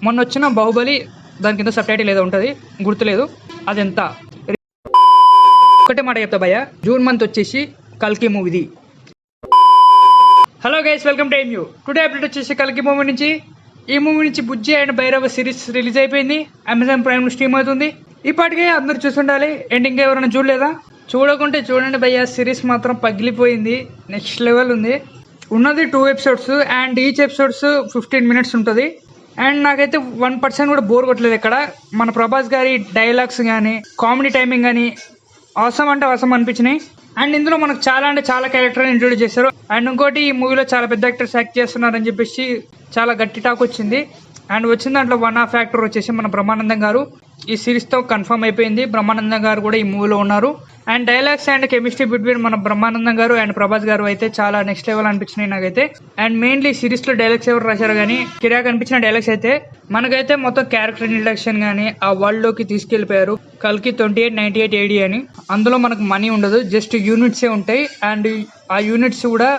మొన్న వచ్చిన బాహుబలి దాని కింద సబ్ టైటిల్ ఏదో ఉంటుంది, గుర్తులేదు అది ఎంత. ఒకటే మాట చెప్తా భయ్య, జూన్ మంత్ వచ్చేసి కల్కి మూవీది. Hello guys, welcome to MU. Today update వచ్చేసి కల్కి మూవీ నుంచి. ఈ మూవీ నుంచి Bujji and Bhairava series release అయిపోయింది, అమెజాన్ ప్రైమ్ స్ట్రీమ్ అవుతుంది. ఇప్పటికే అందరు చూస్తుండాలి, ఎండింగ్ ఎవరైనా చూడలేదా? చూడకుంటే చూడండి భయ్య, సిరీస్ మాత్రం పగిలిపోయింది, నెక్స్ట్ లెవెల్ ఉంది. ఉన్నది 2 episodes and each episodes 15 minutes ఉంటుంది. అండ్ నాకైతే 1% కూడా బోర్ కొట్టలేదు. ఇక్కడ మన ప్రభాస్ గారి డైలాగ్స్ కానీ కామెడీ టైమింగ్ కానీ అవసరం అంటే అవసరం అనిపించినాయి. అండ్ ఇందులో మనకు చాలా అంటే చాలా క్యారెక్టర్ ఇంట్రొడ్యూస్ చేశారు. అండ్ ఇంకోటి, ఈ మూవీలో చాలా పెద్ద యాక్టర్స్ యాక్ట్ చేస్తున్నారని చెప్పేసి చాలా గట్టి టాక్ వచ్చింది. అండ్ వచ్చిన దాంట్లో వన్ ఆఫ్ యాక్టర్ వచ్చేసి మన బ్రహ్మానందం గారు. ఈ సిరీస్తో కన్ఫర్మ్ అయిపోయింది, బ్రహ్మానందం గారు కూడా ఈ మూవీలో ఉన్నారు. And dialogues and chemistry between మన బ్రహ్మానందం గారు అండ్ ప్రభాస్ గారు అయితే చాలా నెక్స్ట్ లెవెల్ అనిపించినాయి నాకైతే. అండ్ మెయిన్లీ సిరీస్లో డైలాగ్స్ ఎవరు రాశారు కానీ కిరాక్ అనిపించిన డైలాగ్స్ అయితే మనకైతే మొత్తం క్యారెక్టర్ ఇంట్రడక్షన్ కానీ ఆ వరల్డ్ లోకి తీసుకెళ్లిపోయారు. కల్కి 2898 AD అని. అందులో మనకు మనీ ఉండదు, జస్ట్ యూనిట్సే ఉంటాయి. అండ్ ఆ యూనిట్స్ కూడా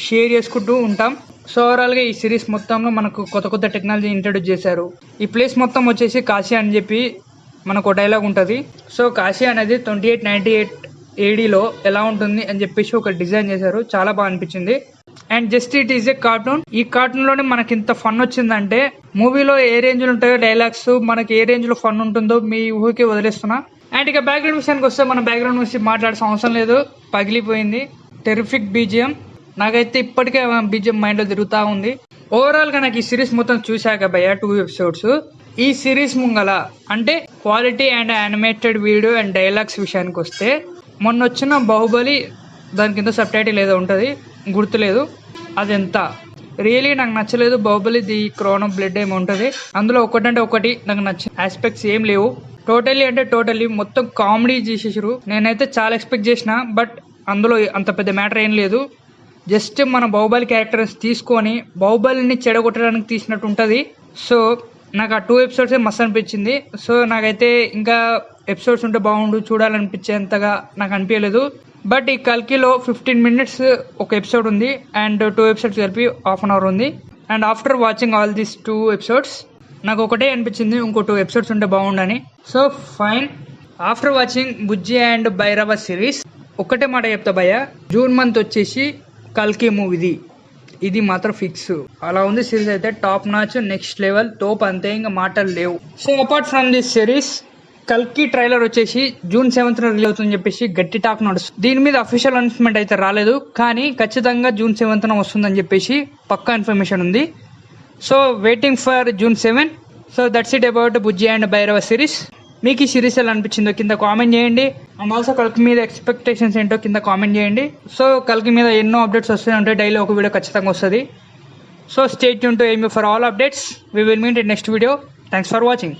షేర్ చేసుకుంటూ ఉంటాం. సో ఓవరాల్గా ఈ సిరీస్ మొత్తంలో మనకు కొత్త కొత్త టెక్నాలజీ ఇంట్రడ్యూస్ చేశారు. ఈ ప్లేస్ మొత్తం వచ్చేసి కాశీ అని చెప్పి మనకు డైలాగ్ ఉంటుంది. సో కాశీ అనేది 2898 ADలో ఎలా ఉంటుంది అని చెప్పేసి ఒక డిజైన్ చేశారు, చాలా బాగా అనిపించింది. And just it is a cartoon. ఈ కార్టూన్లోనే మనకి ఇంత ఫన్ వచ్చిందంటే మూవీలో ఏ రేంజ్లో ఉంటాయో డైలాగ్స్, మనకి ఏ రేంజ్లో ఫన్ ఉంటుందో మీ ఊహకి వదిలేస్తున్నా. అండ్ ఇక బ్యాక్గ్రౌండ్ విషయానికి వస్తే మన బ్యాక్గ్రౌండ్ గురించి మాట్లాడాల్సిన అవసరం లేదు, పగిలిపోయింది. టెరిఫిక్ బీజిఎం, నాకైతే ఇప్పటికే బీజిఎం మైండ్లో తిరుగుతూ ఉంది. ఓవరాల్గా నాకు ఈ సిరీస్ మొత్తం చూశాక భయ్య 2 ఎపిసోడ్స్, ఈ సిరీస్ ముంగల అంటే quality and animated video and dialogues విషయానికి వస్తే మొన్న వచ్చిన బాహుబలి దాని కింద సబ్ టైటిల్ ఏదో ఉంటుంది, గుర్తులేదు అది ఎంత. రియలీ నాకు నచ్చలేదు. Baahubali the crown of blood ఏమి ఉంటుంది, అందులో ఒకటంటే ఒకటి నాకు నచ్చిన ఆస్పెక్ట్స్ ఏం లేవు. టోటల్లీ మొత్తం కామెడీ చేసేసారు. నేనైతే చాలా ఎక్స్పెక్ట్ చేసిన, బట్ అందులో అంత పెద్ద మ్యాటర్ ఏం లేదు. జస్ట్ మన బాహుబలి క్యారెక్టర్స్ తీసుకొని బాహుబలిని చెడగొట్టడానికి తీసినట్టు ఉంటుంది. సో నాకు ఆ 2 ఎపిసోడ్సే మస్తు అనిపించింది. సో నాకైతే ఇంకా ఎపిసోడ్స్ ఉంటే బాగుండు, చూడాలనిపించేంతగా నాకు అనిపించలేదు. బట్ ఈ కల్కిలో 15 minutes ఒక ఎపిసోడ్ ఉంది అండ్ 2 ఎపిసోడ్స్ కలిపి ½ an hour ఉంది. And after watching all these 2 episodes నాకు ఒకటే అనిపించింది, ఇంకో 2 ఎపిసోడ్స్ ఉంటే బాగుండని. So fine, after watching Bujji and Bhairava series ఒకటే మాట చెప్తా భయ్య, జూన్ మంత్ వచ్చేసి కల్కి మూవీది, ఇది మాత్రం ఫిక్స్. అలా ఉంది సిరీస్ అయితే, టాప్ నాచ్, నెక్స్ట్ లెవెల్, తోప్, అంతే, ఇంకా మాటలు లేవు. So apart from this series, కల్కి ట్రైలర్ వచ్చేసి June 7th రిలీజ్ అవుతుందని చెప్పేసి గట్టి టాక్ నడుస్తుంది. దీని మీద అఫీషియల్ అనౌన్స్మెంట్ అయితే రాలేదు, కానీ ఖచ్చితంగా June 7th వస్తుందని చెప్పేసి పక్కా ఇన్ఫర్మేషన్ ఉంది. So waiting for June 7. So that's it about Bujji and Bhairava series. మీకు ఈ సిరీస్ ఎలా అనిపించిందో కింద కామెంట్ చేయండి. అండ్ ఆల్సో కల్కి మీద ఎక్స్పెక్టేషన్స్ ఏంటో కింద కామెంట్ చేయండి. సో కల్కి మీద ఎన్నో అప్డేట్స్ వస్తూనే ఉంటాయి, డైలీ ఒక వీడియో ఖచ్చితంగా వస్తుంది. So stay tune to Mu for all updates. We will meet in next video. Thanks for watching.